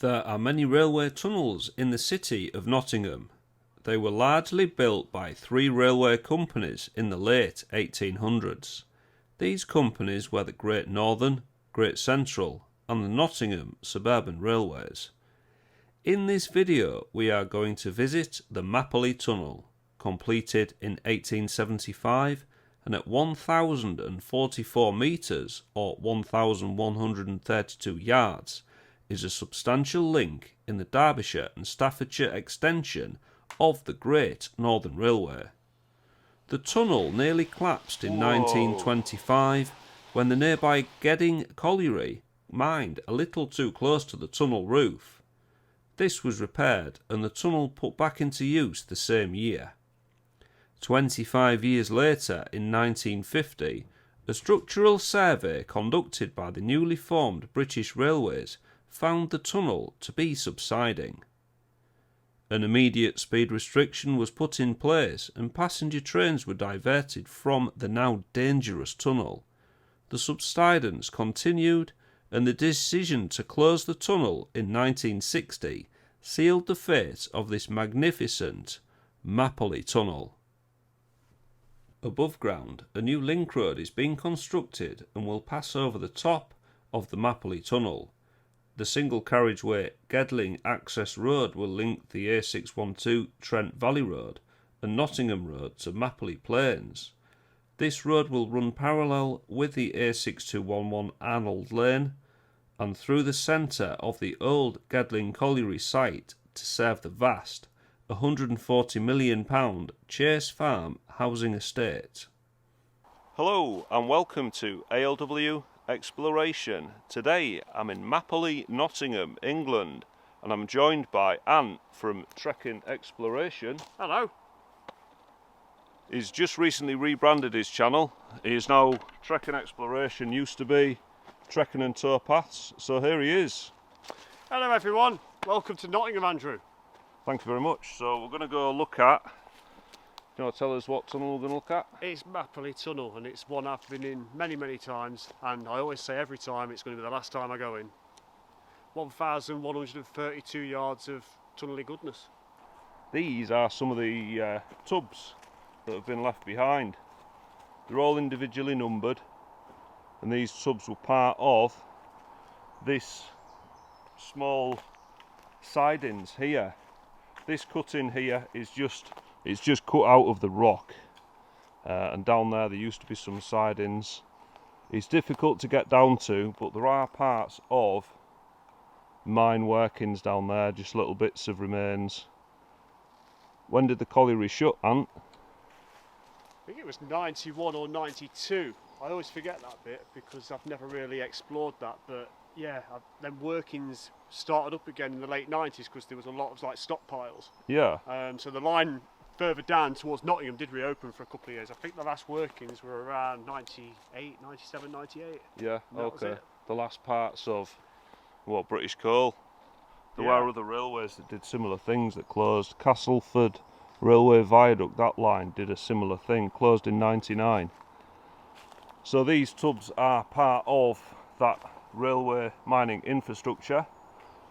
There are many railway tunnels in the city of Nottingham. They were largely built by three railway companies in the late 1800s. These companies were the Great Northern, Great Central and the Nottingham Suburban Railways. In this video we are going to visit the Mapperley Tunnel, completed in 1875 and at 1,044 metres or 1,132 yards is a substantial link in the Derbyshire and Staffordshire extension of the Great Northern Railway. The tunnel nearly collapsed in 1925 when the nearby Gedling Colliery mined a little too close to the tunnel roof. This was repaired and the tunnel put back into use the same year. 25 years later, in 1950, a structural survey conducted by the newly formed British Railways found the tunnel to be subsiding. An immediate speed restriction was put in place and passenger trains were diverted from the now dangerous tunnel. The subsidence continued and the decision to close the tunnel in 1960 sealed the fate of this magnificent Mapperley Tunnel. Above ground, a new link road is being constructed and will pass over the top of the Mapperley Tunnel. The single carriageway Gedling Access Road will link the A612 Trent Valley Road and Nottingham Road to Mapperley Plains. This road will run parallel with the A6211 Arnold Lane and through the centre of the old Gedling Colliery site to serve the vast £140 million Chase Farm housing estate. Hello and welcome to ALW Exploration. Today I'm in Mapperley, Nottingham, England, and I'm joined by Ant from Trekking Exploration. Hello. He's just recently rebranded his channel. He is now Trekking Exploration, used to be Trekking and Towpaths, so here he is. Hello everyone, welcome to Nottingham, Andrew. Thank you very much. So we're going to go look at, do you want to tell us what tunnel we're going to look at? It's Mapperley Tunnel and it's one I've been in many times, and I always say every time it's going to be the last time I go in. 1,132 yards of tunnelly goodness. These are some of the tubs that have been left behind. They're all individually numbered and these tubs were part of this small sidings here. This cutting here is just cut out of the rock, and down there used to be some sidings. It's difficult to get down to, but there are parts of mine workings down there, just little bits of remains. When did the colliery shut, Ant? I think it was 91 or 92. I always forget that bit because I've never really explored that, but yeah, then workings started up again in the late 90s because there was a lot of like stockpiles. Yeah. So the line further down towards Nottingham did reopen for a couple of years. I think the last workings were around 98, 97, 98. Yeah, okay. The last parts of, what, British Coal? There were other railways that did similar things that closed. Castleford Railway Viaduct, that line did a similar thing, closed in 99. So these tubs are part of that railway mining infrastructure.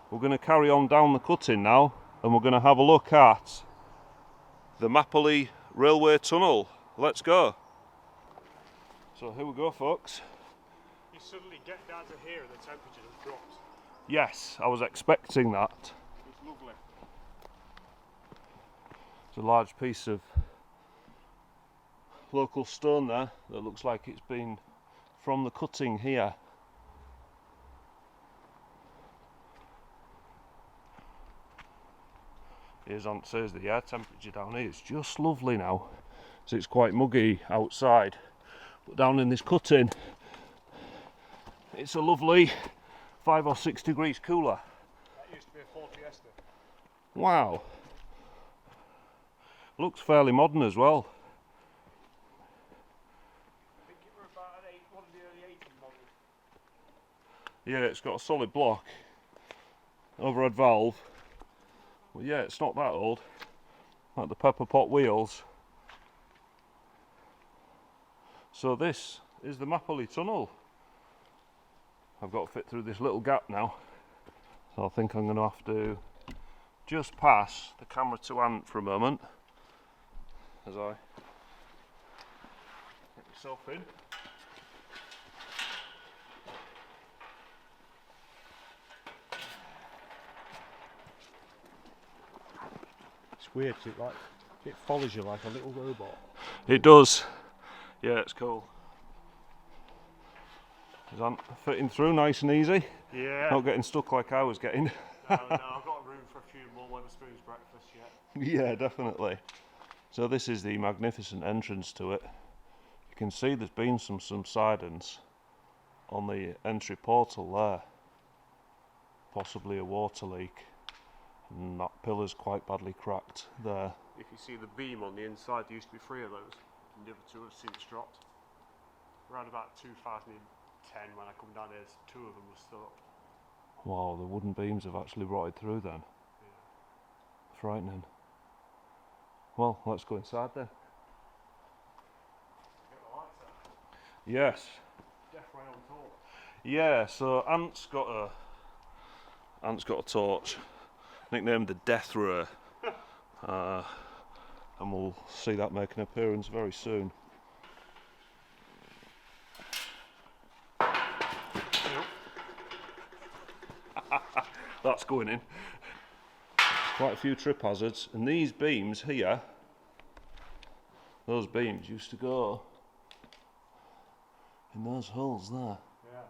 We're going to carry on down the cutting now and we're going to have a look at the Mapperley Railway Tunnel. Let's go. So here we go, folks. You suddenly get down to here and the temperature has dropped. Yes, I was expecting that. It's lovely. It's a large piece of local stone there that looks like it's been from the cutting here. Here's Ant says the air temperature down here is just lovely now. So it's quite muggy outside, but down in this cutting it's a lovely 5 or 6 degrees cooler. That used to be a Ford Fiesta. Wow. Looks fairly modern as well. I think it were about one of the early 80s models. Yeah, it's got a solid block, overhead valve. Well, yeah, it's not that old. Like the pepper pot wheels. So this is the Mapperley Tunnel. I've got to fit through this little gap now. So I think I'm going to have to just pass the camera to Ant for a moment as I get myself in. It's weird, it follows you like a little robot. It does. Yeah, it's cool. Is Ant fitting through nice and easy? Yeah. Not getting stuck like I was getting. No, I've got room for a few more Wetherspoons breakfast yet. Yeah, definitely. So this is the magnificent entrance to it. You can see there's been some subsidence on the entry portal there. Possibly a water leak. And that pillar's quite badly cracked there. If you see the beam on the inside, there used to be 3 of those, and the other 2 have since dropped. Around about 2010, when I come down here, 2 of them were still up. Wow, the wooden beams have actually rotted through then. Yeah. Frightening. Well, let's go inside then. Get the lights out. Yes. Death ray on torch. Yeah, so Ant's got a torch, nicknamed the Death Ray. And we'll see that make an appearance very soon. That's going in. Quite a few trip hazards, and these beams here, those beams used to go in those holes there. Yeah.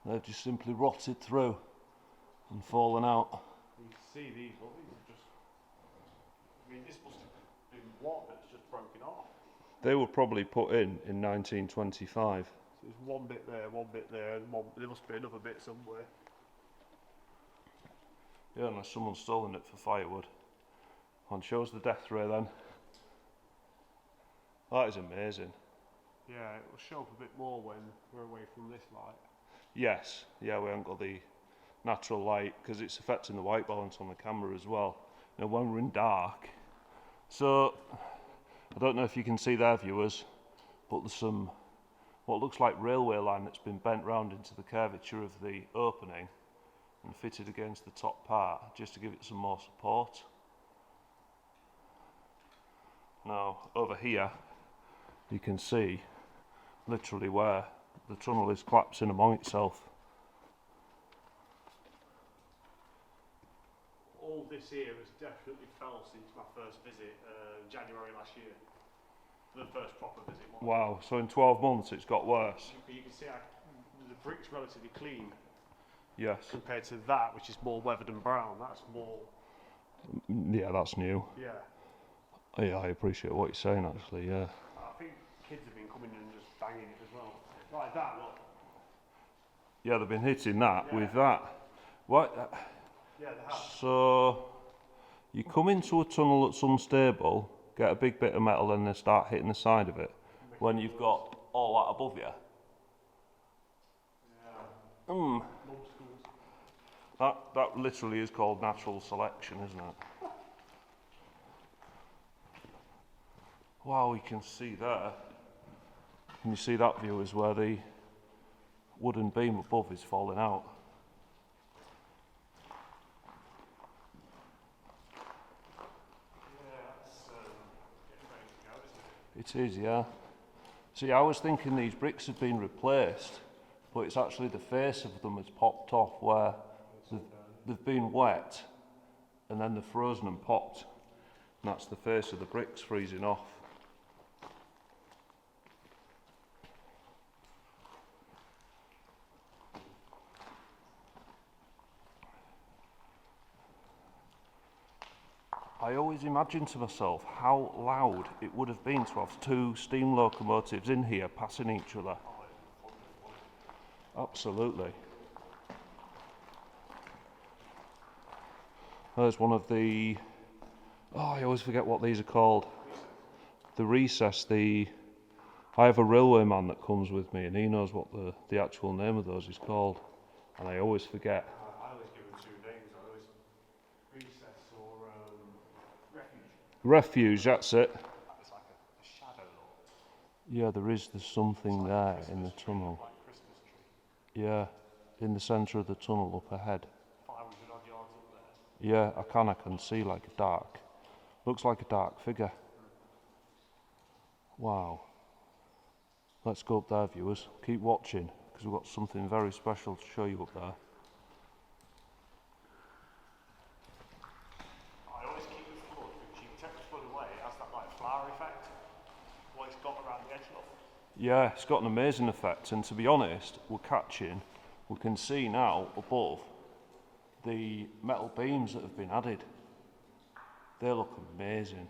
They've just simply rotted through and fallen out. You can see these, look, these are just, I mean, this must have been what that's just broken off. They were probably put in 1925. So there's one bit there, and there must be another bit somewhere. Yeah, unless someone's stolen it for firewood. And shows the death ray then. That is amazing. Yeah, it will show up a bit more when we're away from this light. Yes, yeah, we haven't got the natural light because it's affecting the white balance on the camera as well. You know, when we're in dark. So, I don't know if you can see there, viewers, but there's some, what looks like railway line that's been bent round into the curvature of the opening and fitted against the top part just to give it some more support. Now, over here, you can see literally where the tunnel is collapsing among itself. All this here has definitely fell since my first visit, January last year. The first proper visit. Wow, so in 12 months it's got worse. You can see the brick's relatively clean. Yes. Compared to that, which is more weathered and brown. That's more. Yeah, that's new. Yeah. Yeah, I appreciate what you're saying actually, yeah. I think kids have been coming in and just banging it as well. Like that, look. Yeah, they've been hitting that with that. What? Yeah, they have. So, you come into a tunnel that's unstable, get a big bit of metal and then start hitting the side of it when you've got all that above you. Yeah. That literally is called natural selection, isn't it? Wow, you can see there. Can you see that, viewers, where the wooden beam above is falling out? Yeah, that's getting ready to go, isn't it? It is, yeah. See, I was thinking these bricks have been replaced, but it's actually the face of them has popped off where they've been wet and then they're frozen and popped. And that's the face of the bricks freezing off. I always imagine to myself how loud it would have been to have 2 steam locomotives in here passing each other. Absolutely. There's one of the, I always forget what these are called. The recess, I have a railway man that comes with me and he knows what the actual name of those is called. And I always forget. I always give them 2 names. I always recess or refuge. Refuge, that's it. It's like a shadow look. Yeah, there's something there in the tunnel. Like Christmas tree. Yeah. in the centre of the tunnel up ahead. 500 odd yards up there. Yeah, I can see like a dark, looks like a dark figure. Wow. Let's go up there, viewers. Keep watching, because we've got something very special to show you up there. I always keep the flood, because you can take the flood away, it has that like flower effect, what it's got around the edge of. Yeah, it's got an amazing effect, and to be honest, we can see now above the metal beams that have been added. They look amazing.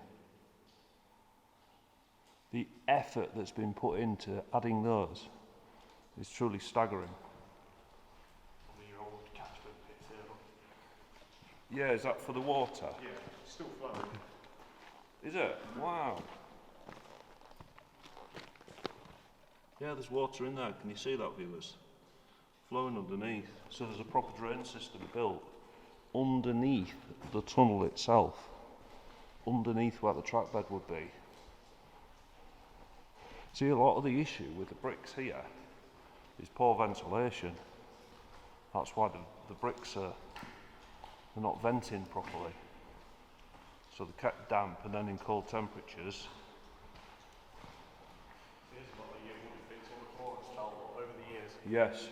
The effort that's been put into adding those is truly staggering. Your old catchment pits here. Yeah, is that for the water? Yeah, it's still flowing. Is it? Wow. Yeah, there's water in there. Can you see that, viewers? Flowing underneath. So there's a proper drain system built underneath the tunnel itself, underneath where the track bed would be. See, a lot of the issue with the bricks here is poor ventilation. That's why the bricks are they're not venting properly. So they're kept damp, and then in cold temperatures. There's a lot of wooden bits on the floor as well over the years. Yes.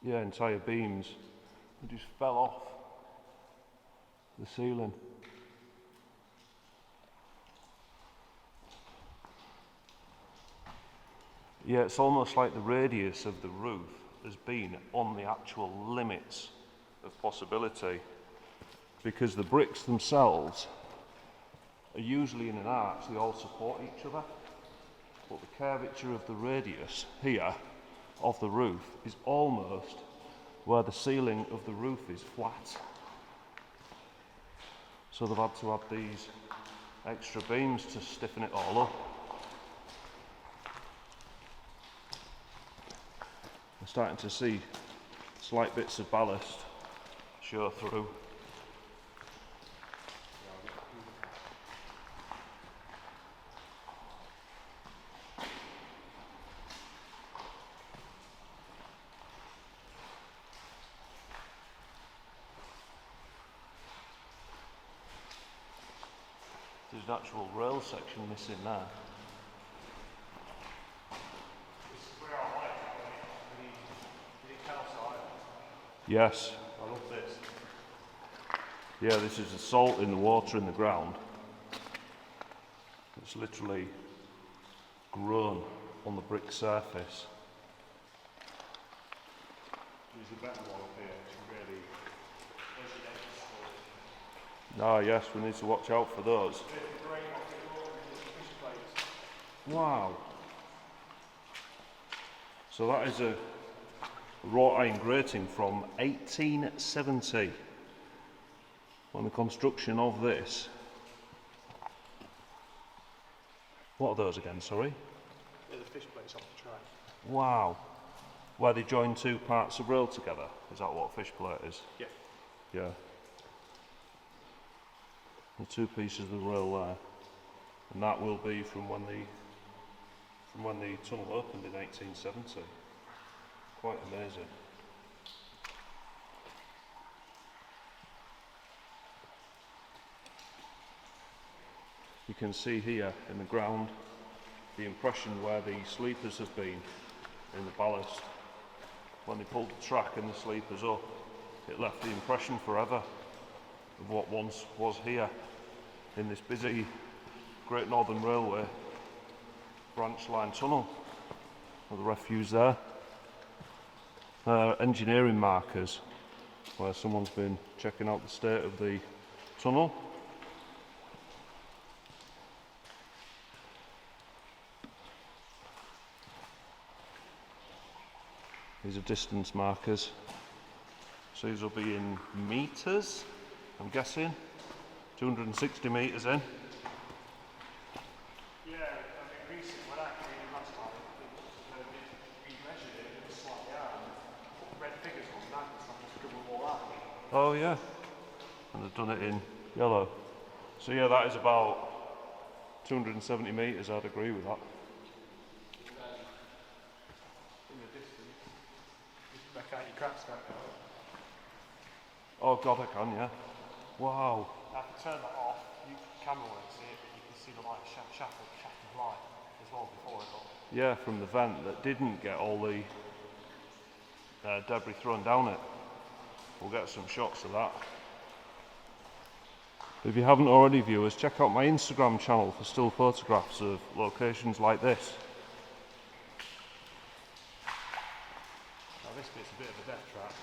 Yeah, entire beams. They just fell off the ceiling. Yeah, it's almost like the radius of the roof has been on the actual limits of possibility, because the bricks themselves are usually in an arch, they all support each other, but the curvature of the radius here of the roof is almost where the ceiling of the roof is flat. So they've had to add these extra beams to stiffen it all up. I'm starting to see slight bits of ballast show through. There's an actual rail section missing there. Yes. I love this. Yeah, this is the salt in the water in the ground. It's literally grown on the brick surface. There's a better one up here, it's really residential. Ah yes, we need to watch out for those. Wow. So that is a wrought iron grating from 1870, when the construction of this. What are those again, sorry? Yeah, the fish plates off the track. Wow. Where they join two parts of rail together, is that what fish plate is? Yeah. Yeah. The two pieces of the rail there, and that will be from when the tunnel opened in 1870. Quite amazing. You can see here in the ground the impression where the sleepers have been in the ballast. When they pulled the track and the sleepers up, it left the impression forever of what once was here in this busy Great Northern Railway branch line tunnel. With the refuse there. Engineering markers where someone's been checking out the state of the tunnel. These are distance markers. So these will be in metres, I'm guessing. 260 metres in. Yeah, I mean, recently, when I came in last time, we measured it, it was slightly out, and put red figures on that, so I can scribble all out. Oh yeah, and they've done it in yellow. So yeah, that is about 270 metres, I'd agree with that. In the out your crap stack. Oh god, I can, yeah. Wow. Now if you turn that off, you camera won't see it, but you can see the light shaft of light as well before it got. Yeah, from the vent that didn't get all the debris thrown down it. We'll get some shots of that. If you haven't already, viewers, check out my Instagram channel for still photographs of locations like this. Now this bit's a bit of a death trap.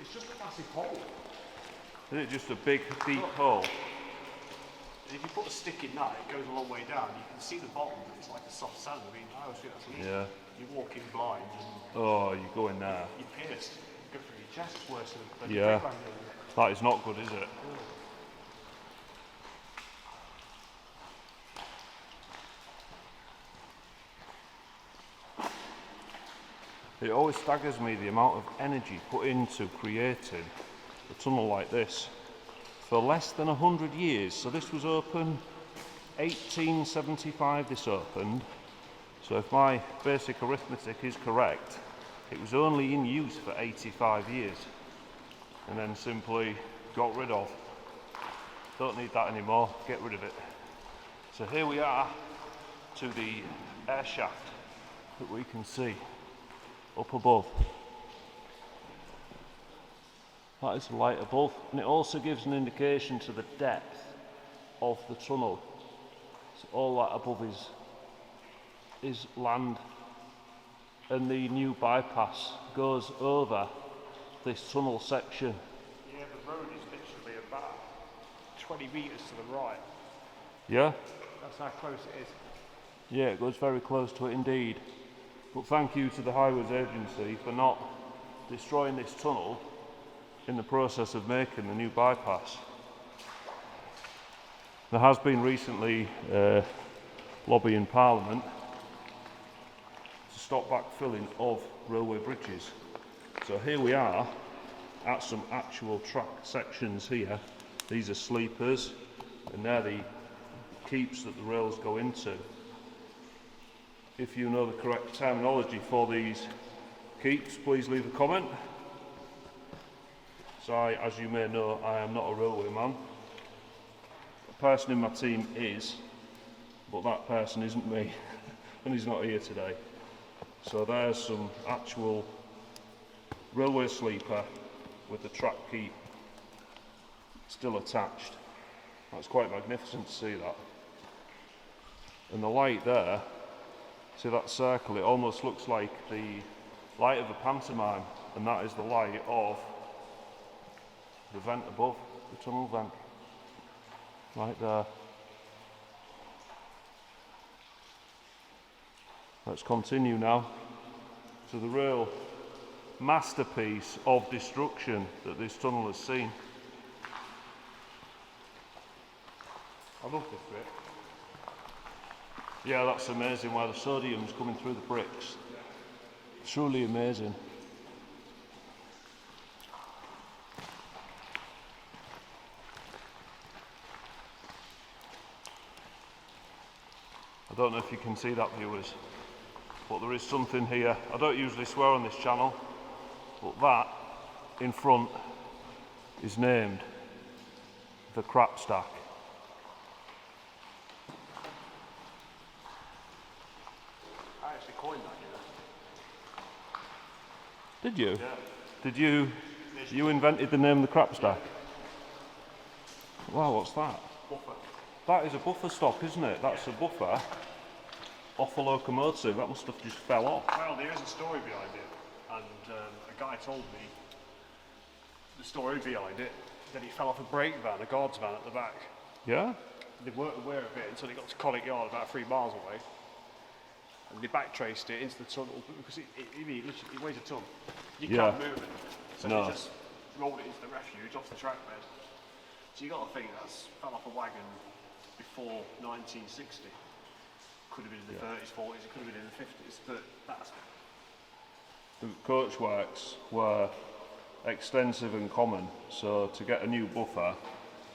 It's just a massive hole. Is it just a big, deep hole? And if you put a stick in that, it goes a long way down. You can see the bottom, but it's like a soft sand. I mean, I always think that's illegal. Yeah. You walk in blind and Oh, you go in there. you're pierced. You go through your chest, it's worse than Yeah. a brick bang. That is not good, is it? It always staggers me the amount of energy put into creating a tunnel like this for less than 100 years. So this was open 1875, this opened. So if my basic arithmetic is correct, it was only in use for 85 years and then simply got rid of. Don't need that anymore, get rid of it. So here we are to the air shaft that we can see up above. That is the light above, and it also gives an indication to the depth of the tunnel. So all that above is land, and the new bypass goes over this tunnel section. Yeah, the road is literally about 20 metres to the right. Yeah? That's how close it is. Yeah, it goes very close to it indeed. But thank you to the Highways Agency for not destroying this tunnel in the process of making the new bypass. There has been recently lobby in Parliament to stop backfilling of railway bridges. So here we are at some actual track sections here. These are sleepers, and they're the keeps that the rails go into. If you know the correct terminology for these keeps, please leave a comment. So as you may know, I am not a railway man. A person in my team is, but that person isn't me, and he's not here today. So there's some actual railway sleeper with the track keep still attached. That's quite magnificent to see that. And the light there, see that circle, it almost looks like the light of a pantomime, and that is the light of the vent above, the tunnel vent, right there. Let's continue now to the real masterpiece of destruction that this tunnel has seen. I love this bit. Yeah, that's amazing where the sodium's coming through the bricks. Truly amazing. I don't know if you can see that, viewers, but there is something here. I don't usually swear on this channel, but that in front is named the crap stack. I actually coined that, Did you? Yeah. Did you invented the name the crap stack? Wow, what's that? Buffer. That is a buffer stop, isn't it? That's a buffer off a locomotive. That must have just fell off. Well, there is a story behind it, and a guy told me the story behind it, that he fell off a brake van, a guard's van at the back. Yeah? They weren't aware of it until he got to Collick Yard, about 3 miles away. And they backtraced it into the tunnel because it weighs a ton. You can't move it. So No. they just rolled it into the refuge off the track bed. So you got to think that's fell off a wagon before 1960. Could have been in the 30s, 40s, it could have been in the 50s, but that's The coachworks were extensive and common, so to get a new buffer,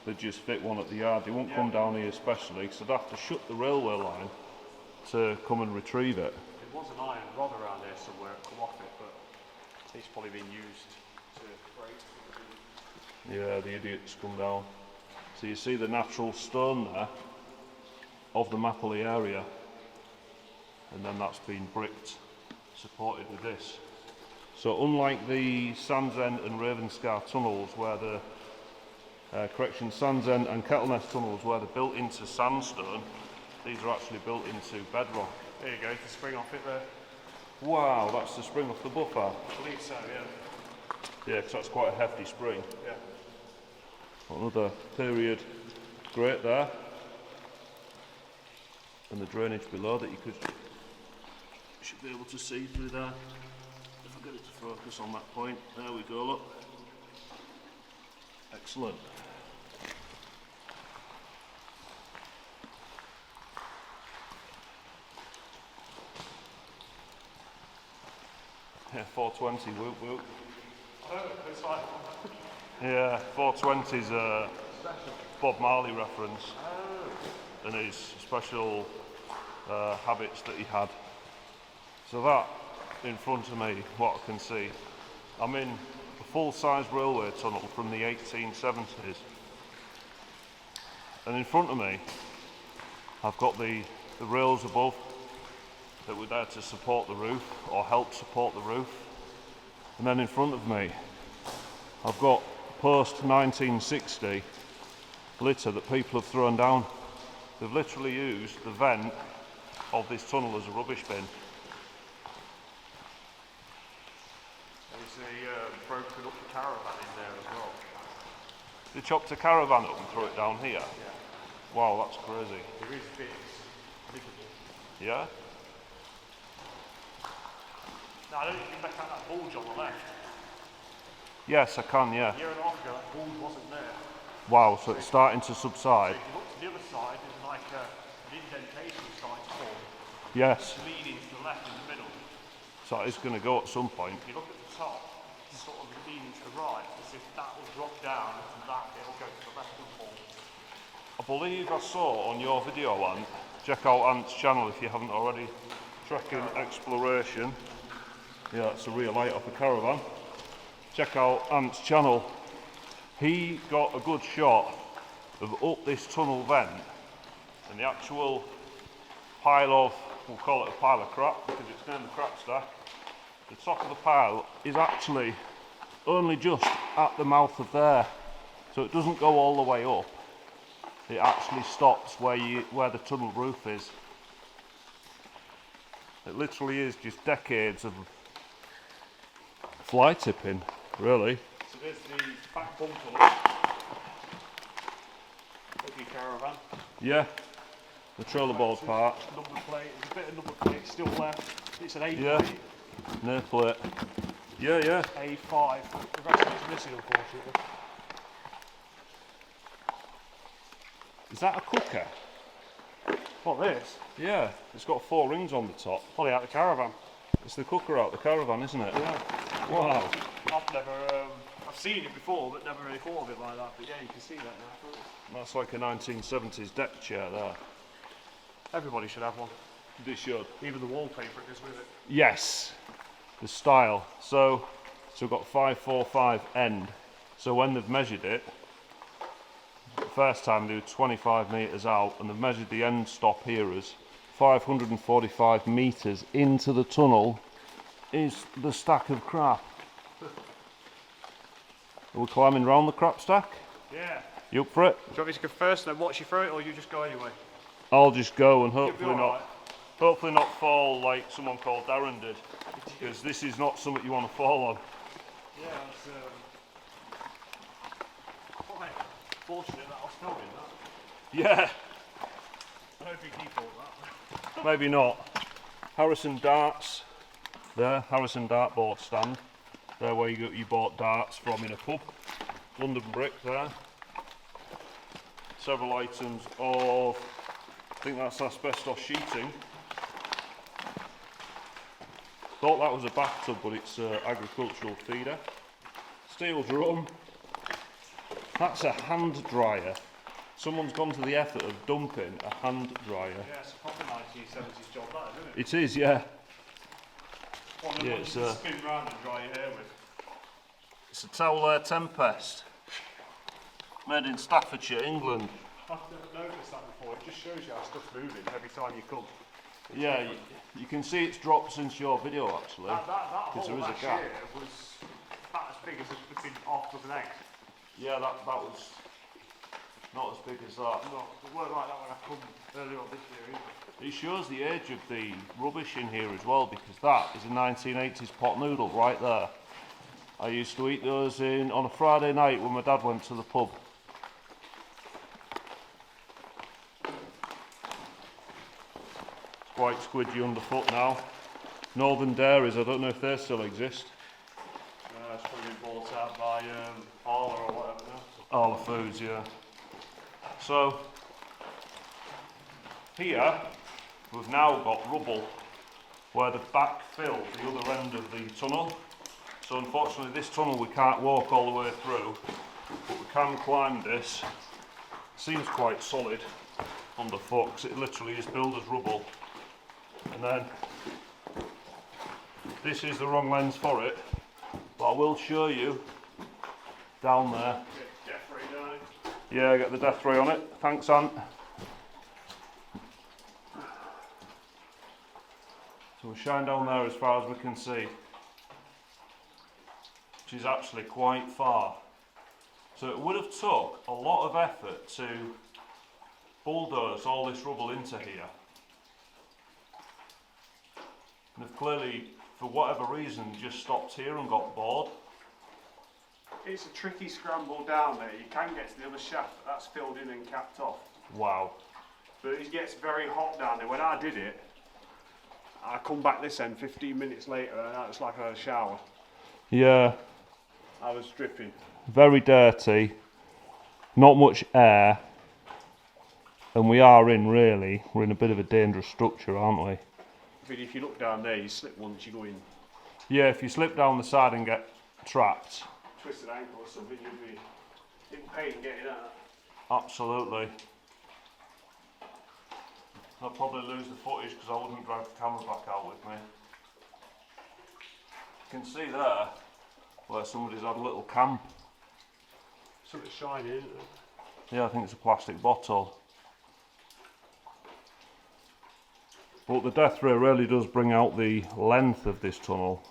they'd just fit one at the yard. They won't come down here especially, because they'd have to shut the railway line to come and retrieve it. it was an iron rod around there somewhere, come off it, but it's probably been used to break. Yeah, the idiot's come down. So you see the natural stone there of the Mapperley area, and then that's been bricked, supported with this. So unlike the Sands End and Ravenscar tunnels where the Sands End and Kettleness tunnels where they're built into sandstone, these are actually built into bedrock. There you go, the spring off it there. Wow, that's the spring off the buffer. I believe so, yeah. Yeah, because that's quite a hefty spring. Yeah. Another period grate there. And the drainage below that you should be able to see through there. If I get it to focus on that point. There we go, look. Excellent. Yeah, 420, whoop whoop. Oh, it's like... Yeah, 420's a Bob Marley reference. Oh. And his special habits that he had. So that, in front of me, what I can see, I'm in a full-size railway tunnel from the 1870s. And in front of me, I've got the rails above that were there to support the roof, or help support the roof. And then in front of me, I've got post-1960 litter that people have thrown down. They've literally used the vent of this tunnel as a rubbish bin. There's a broken up the caravan in there as well. They chopped a caravan up and threw it down here? Yeah. Wow, that's crazy. There is bits visible. Yeah? No, I don't think you can make out that bulge on the left. Yes, I can, yeah. A year and a half ago, that bulge wasn't there. Wow, so it's starting to subside. So if you look to the other side, there's like an indentation starting to form. Yes, Leaning to the left in the middle. so it's going to go at some point. If you look at the top, it's sort of leaning to the right, as if that will drop down and from that it'll go to the left and form. I believe I saw on your video one, check out Ant's channel if you haven't already, Trekking Exploration. Yeah, it's a real light off a caravan. Check out Ant's channel. He got a good shot of up this tunnel vent and the actual pile of, we'll call it a pile of crap because it's named the crap stack. The top of the pile is actually only just at the mouth of there, so it doesn't go all the way up. It actually stops where the tunnel roof is. It literally is just decades of fly tipping, really. So there's the back bumper of your caravan. Yeah, the trailer board part. Number plate, there's a bit of number plate still left. It's an A Yeah. plate. Nail plate. Yeah, yeah. A5, but the rest of it's missing unfortunately. Is that a cooker? What, this? Yeah, it's got 4 rings on the top. Probably out the caravan. It's the cooker out the caravan, isn't it? Yeah. Wow. I've seen it before, but never really thought of it like that. But yeah, you can see that now. That's like a 1970s deck chair there. Everybody should have one. They should. Even the wallpaper goes with it. Yes, the style. So we've got 545 end. So when they've measured it, the first time they were 25 metres out, and they've measured the end stop here as 545 metres into the tunnel is the stack of crap. Are we climbing round the crap stack? Yeah. You up for it? Do you want me to go first and then watch you through it, or you just go anyway? I'll just go and You'll be alright. hopefully not fall like someone called Darren did, because this is not something you want to fall on. Yeah, it's quite fortunate that I was filming that. Yeah, I don't think he thought that. maybe not. Harrison darts there, Harrison dartboard stand. There where you bought darts from in a pub. London brick there. Several items of, I think that's asbestos sheeting. Thought that was a bathtub, but it's agricultural feeder. Steel drum. That's a hand dryer. Someone's gone to the effort of dumping a hand dryer. Yeah, it's a proper 1970s job, that, isn't it? It is, yeah. One of the ones you spin round and dry your hair with. It's a towel air Tempest. Made in Staffordshire, England. I've never noticed that before. It just shows you how stuff's moving every time you come. Yeah, you can see it's dropped since your video actually. That hole there is last a gap. year was about as big as it's been off with an egg. Yeah, that was not as big as that. No, it weren't like that when I come earlier on this year either. It shows the age of the rubbish in here as well, because that is a 1980s pot noodle right there. I used to eat those on a Friday night when my dad went to the pub. It's quite squidgy underfoot now. Northern Dairies, I don't know if they still exist. It's probably been bought out by Arla or whatever now. All the Foods, yeah. So, here we've now got rubble where they've backfilled the other end of the tunnel. So unfortunately this tunnel we can't walk all the way through, but we can climb this. Seems quite solid underfoot because it literally is builder's rubble. And then this is the wrong lens for it, but I will show you down there. Death ray down it. Yeah, get the death ray on it. Thanks, Ant. So we'll shine down there as far as we can see, which is actually quite far. So it would have took a lot of effort to bulldoze all this rubble into here. And they've clearly, for whatever reason, just stopped here and got bored. It's a tricky scramble down there. You can get to the other shaft, but that's filled in and capped off. Wow. But it gets very hot down there. When I did it, I come back this end 15 minutes later and it's like I had a shower. Yeah. I was dripping. Very dirty, not much air, and we're in a bit of a dangerous structure, aren't we? But if you look down there, you slip once you go in. Yeah, if you slip down the side and get trapped. Twisted ankle or something, you'd be in pain getting out. Absolutely. I'll probably lose the footage because I wouldn't drag the camera back out with me. You can see there where somebody's had a little camp. Something shiny, isn't it? Yeah, I think it's a plastic bottle. But the death ray really does bring out the length of this tunnel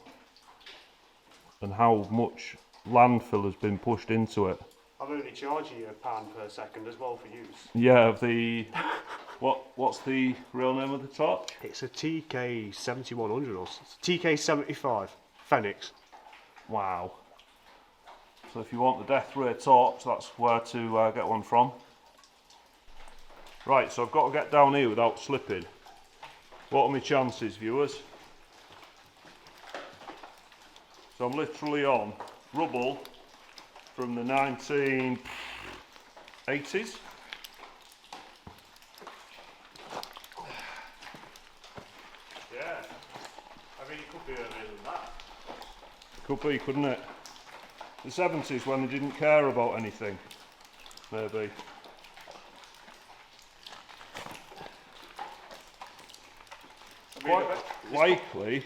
and how much landfill has been pushed into it. I'm only charging you £1 per second as well for use. Yeah, the what's the real name of the torch? It's a TK 7100 or TK 75 Phoenix. Wow. So if you want the death ray torch, that's where to get one from. Right, so I've got to get down here without slipping. What are my chances, viewers? So I'm literally on rubble from the 1980s. Yeah, I mean it could be earlier than that. Could be, couldn't it? The 70s when they didn't care about anything, maybe. Quite likely.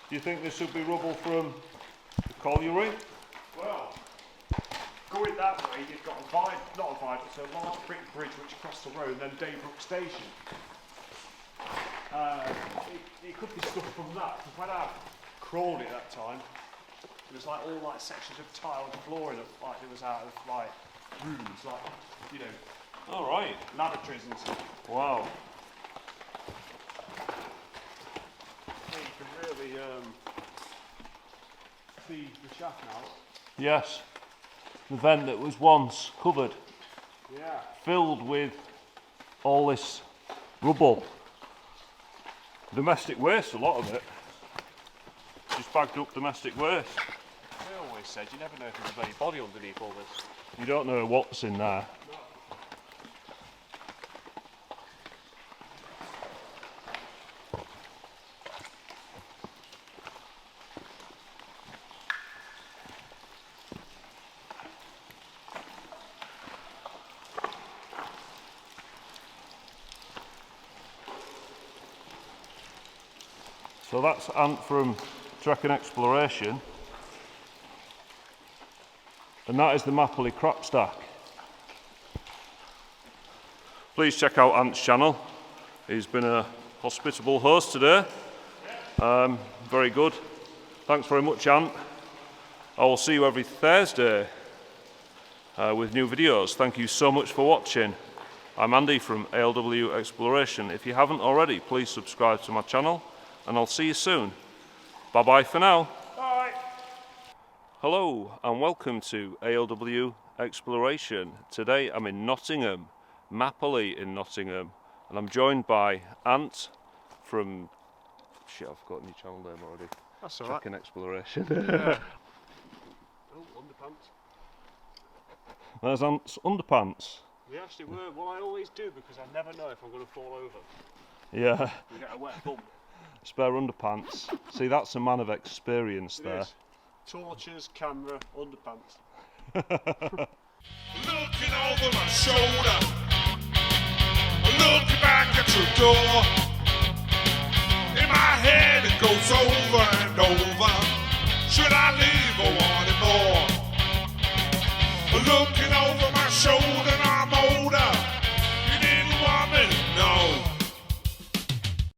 Do you think this would be rubble from the colliery? Well, going that way, you've got a viaduct, it's a large brick bridge which crossed the road, and then Daybrook Station. It could be stuff from that, because when I crawled it that time, it was like all like sections of tiled flooring, like it was out of like rooms, like, you know, All right. lavatories and stuff. Wow. So you can really see the shaft now. Yes. The vent that was once covered, Yeah. filled with all this rubble. Domestic waste, a lot of it. Just bagged up domestic waste. I always said you never know if there's any body underneath all this. You don't know what's in there. So that's Ant from Trek and Exploration, and that is the Mapperley crop stack. Please check out Ant's channel. He's been a hospitable host today. Very good. Thanks very much, Ant. I will see you every Thursday with new videos. Thank you so much for watching. I'm Andy from ALW Exploration. If you haven't already, please subscribe to my channel, and I'll see you soon. Bye bye for now. Bye. Hello and welcome to ALW Exploration. Today I'm in Nottingham, Mapperley in Nottingham, and I'm joined by Ant from... Shit, I've forgotten your channel name already. That's alright. Trek and Exploration. Oh, underpants. There's Ant's underpants. They actually were. Well, I always do because I never know if I'm going to fall over. Yeah. You get a wet bum. Spare underpants. See, that's a man of experience It there. is. Torches, camera, underpants. Looking over my shoulder, looking back at your door.